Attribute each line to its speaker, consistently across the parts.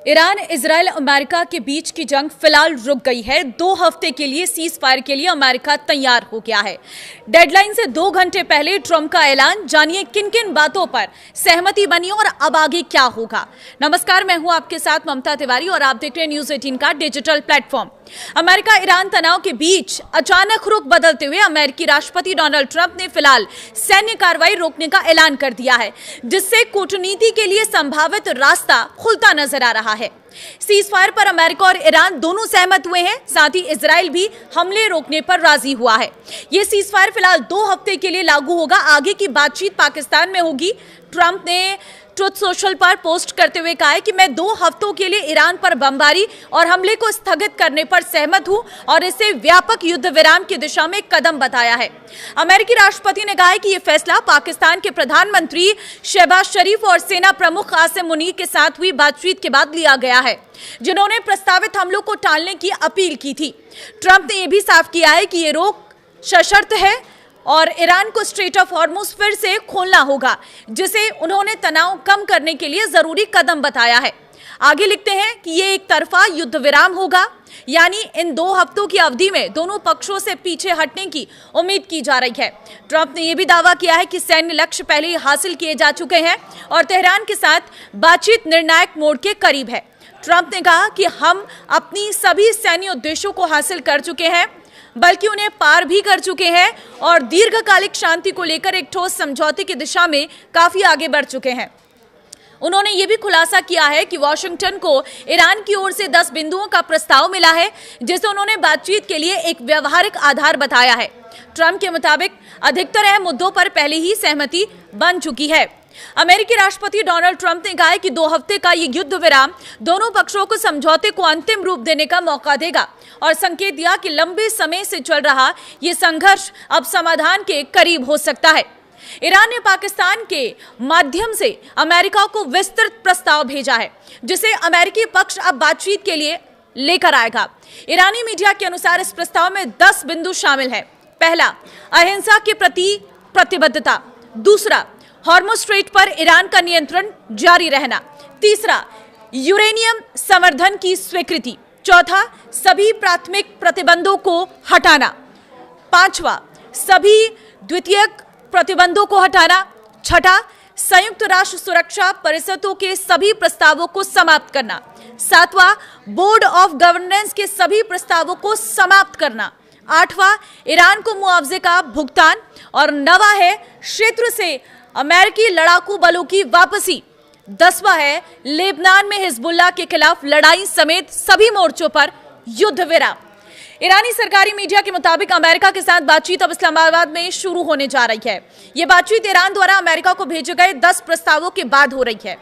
Speaker 1: Iran, Israel, America के बीच की जंग फिलहाल रुक गई है। 2 हफ्ते के लिए सीज फायर के लिए अमेरिका तैयार हो गया है। डेडलाइन से 2 घंटे पहले ट्रंप का ऐलान। जानिए किन किन बातों पर सहमति बनी और अब आगे क्या होगा। नमस्कार, मैं हूं आपके साथ ममता तिवारी और आप देख रहे हैं न्यूज 18 का डिजिटल प्लेटफॉर्म। अमेरिका ईरान तनाव के बीच अचानक रुख बदलते हुए अमेरिकी राष्ट्रपति डोनाल्ड ट्रंप ने फिलहाल सैन्य कार्रवाई रोकने का ऐलान कर दिया है, जिससे कूटनीति के लिए संभावित रास्ता खुलता नजर आ रहा है। सीज फायर पर अमेरिका और ईरान दोनों सहमत हुए हैं, साथ ही इजराइल भी हमले रोकने पर राजी हुआ है। यह सीज फायर फिलहाल 2 हफ्ते के लिए लागू होगा। आगे की बातचीत पाकिस्तान में होगी। ट्रंप ने ट्रुथ सोशल पर पोस्ट करते हुए कहा है कि मैं 2 हफ्तों के लिए ईरान पर बमबारी और हमले को स्थगित करने पर सहमत हूं और इसे व्यापक युद्ध विराम की दिशा में कदम बताया है। अमेरिकी राष्ट्रपति ने कहा है कि यह फैसला पाकिस्तान के प्रधानमंत्री शहबाज शरीफ और सेना प्रमुख कासिम मुनीर के साथ हुई बातचीत के बाद लिया गया है, जिन्होंने प्रस्तावित हमलों को टालने की अपील की थी। ट्रंप ने यह भी साफ किया है कि यह रोक सशर्त है और ईरान को स्ट्रेट ऑफ हॉर्मुज फिर से खोलना होगा, जिसे उन्होंने तनाव कम करने के लिए जरूरी कदम बताया है। आगे लिखते हैं कि ये एक तरफा युद्ध विराम होगा, यानी इन 2 हफ्तों की अवधि में दोनों पक्षों से पीछे हटने की उम्मीद की जा रही है। ट्रंप ने यह भी दावा किया है कि सैन्य लक्ष्य पहले ही हासिल किए जा चुके हैं और तेहरान के साथ बातचीत निर्णायक मोड़ के करीब है। ट्रंप ने कहा कि हम अपनी सभी सैन्य उद्देश्यों को हासिल कर चुके हैं, बल्कि उन्हें पार भी कर चुके हैं और दीर्घकालिक शांति को लेकर एक ठोस समझौते की दिशा में काफी आगे बढ़ चुके हैं। उन्होंने ये भी खुलासा किया है कि वॉशिंगटन को ईरान की ओर से 10 बिंदुओं का प्रस्ताव मिला है, जिसे उन्होंने बातचीत के लिए एक व्यवहारिक आधार बताया है। ट्रंप के मुताबिक अधिकतर अहम मुद्दों पर पहले ही सहमति बन चुकी है। अमेरिकी राष्ट्रपति डोनाल्ड ट्रंप ने कहा है कि 2 हफ्ते का ये युद्ध विराम दोनों पक्षों को समझौते को अंतिम रूप देने का मौका देगा और संकेत दिया कि लंबे समय से चल रहा ये संघर्ष अब समाधान के करीब हो सकता है। ईरान ने पाकिस्तान के माध्यम से अमेरिका को विस्तृत प्रस्ताव भेजा है, जिसे अमेरिकी पक्ष अब बातचीत के लिए लेकर आएगा। ईरानी मीडिया के अनुसार इस प्रस्ताव में 10 बिंदु शामिल है। पहला, अहिंसा के प्रति प्रतिबद्धता। दूसरा, हॉर्मुज स्ट्रेट पर ईरान का नियंत्रण जारी रहना। तीसरा, यूरेनियम संवर्धन की स्वीकृति। चौथा, सभी प्राथमिक प्रतिबंधों को हटाना। 5वां, सभी द्वितीयक प्रतिबंधों को हटाना। 6ठा, संयुक्त राष्ट्र सुरक्षा परिषदों के सभी प्रस्तावों को समाप्त करना। 7वां, बोर्ड ऑफ गवर्नेंस के सभी प्रस्तावों को समाप्त करना। 8वां, ईरान को मुआवजे का भुगतान। और 9वां है क्षेत्र से अमेरिकी लड़ाकू बलों की वापसी। 10वां है लेबनान में हिजबुल्लाह के खिलाफ लड़ाई समेत सभी मोर्चों पर युद्ध विराम। ईरानी सरकारी मीडिया के मुताबिक अमेरिका के साथ बातचीत अब इस्लामाबाद में शुरू होने जा रही है। यह बातचीत ईरान द्वारा अमेरिका को भेजे गए 10 प्रस्तावों के बाद हो रही है।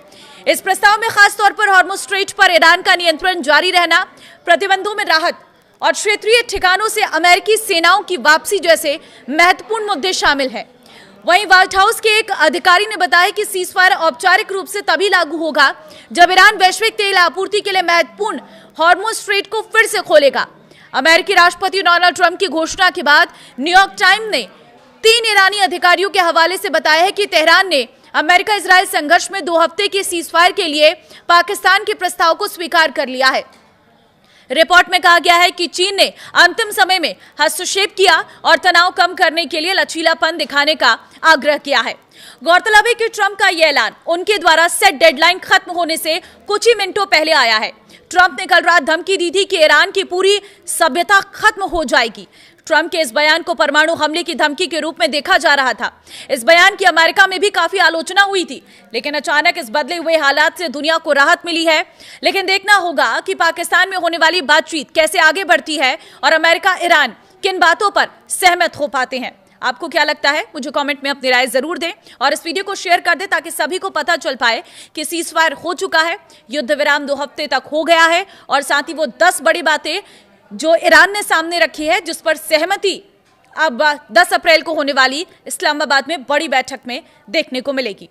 Speaker 1: इस प्रस्ताव में खासतौर पर हॉर्मुज स्ट्रेट पर ईरान का नियंत्रण जारी रहना, प्रतिबंधों में राहत और क्षेत्रीय ठिकानों से अमेरिकी सेनाओं की वापसी जैसे महत्वपूर्ण मुद्दे शामिल हैं। वहीं व्हाइट हाउस के एक अधिकारी ने बताया कि सीज फायर औपचारिक रूप से तभी लागू होगा जब ईरान वैश्विक तेल आपूर्ति के लिए महत्वपूर्ण हॉर्मुज स्ट्रेट को फिर से खोलेगा। अमेरिकी राष्ट्रपति डोनाल्ड ट्रंप की घोषणा के बाद न्यूयॉर्क टाइम्स ने 3 ईरानी अधिकारियों के हवाले से बताया है कि तेहरान ने अमेरिका इजराइल संघर्ष में 2 हफ्ते के सीज फायर के लिए पाकिस्तान के प्रस्ताव को स्वीकार कर लिया है। रिपोर्ट में कहा गया है कि चीन ने अंतिम समय में हस्तक्षेप किया और तनाव कम करने के लिए लचीलापन दिखाने का आग्रह किया है। गौरतलब है कि ट्रंप का यह ऐलान उनके द्वारा सेट डेडलाइन खत्म होने से कुछ ही मिनटों पहले आया है। ट्रंप ने कल रात धमकी दी थी कि ईरान की पूरी सभ्यता खत्म हो जाएगी। ट्रंप के इस बयान को परमाणु हमले की धमकी के रूप में देखा जा रहा था। इस बयान की अमेरिका में भी काफी आलोचना हुई थी, लेकिन अचानक इस बदले हुए हालात से दुनिया को राहत मिली है। लेकिन देखना होगा कि पाकिस्तान में होने वाली बातचीत कैसे आगे बढ़ती है और अमेरिका ईरान किन बातों पर सहमत हो पाते हैं। आपको क्या लगता है? मुझे कमेंट में अपनी राय जरूर दें और इस वीडियो को शेयर कर दें ताकि सभी को पता चल पाए कि सीज फायर हो चुका है, युद्ध विराम 2 हफ्ते तक हो गया है और साथ ही वो 10 बड़ी बातें जो ईरान ने सामने रखी है, जिस पर सहमति अब 10 अप्रैल को होने वाली इस्लामाबाद में बड़ी बैठक में देखने को मिलेगी।